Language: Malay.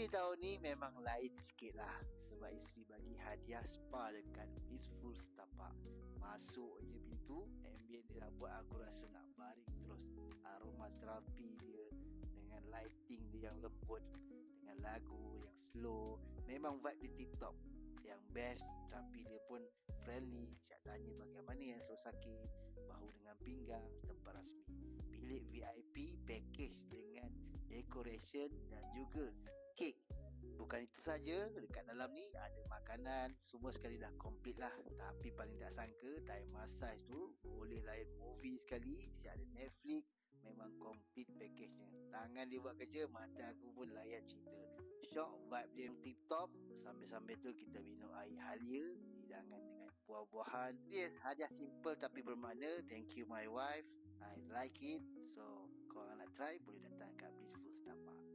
tahun ni memang lain sikit lah, sebab isteri bagi hadiah spa dekat Blissful Setapak. Masuk je pintu, ambient dia dah buat aku rasa nak baring terus. Aroma terapi dia dengan lighting dia yang lembut, dengan lagu yang slow, memang vibe dia tip top. Yang best, terapi dia pun friendly. Siap tanya bagaimana yang sakit, bahu dengan pinggang, tempat rasmi. Bilik VIP, package dengan decoration dan juga kek. Bukan itu saja, dekat dalam ni ada makanan, semua sekali dah komplit lah. Tapi paling tak sangka, time massage tu boleh layan movie sekali. Siap ada Netflix, memang komplit package-nya. Tangan dia buat kerja, mata aku pun layan cerita. Shock, vibe dia yang tip top. Sambil-sambil tu kita minum air halia, hidangan dengan buah-buahan. Yes, hadiah simple tapi bermakna. Thank you my wife, I like it. So, kalau nak try, boleh datang kat Blissful Setapak.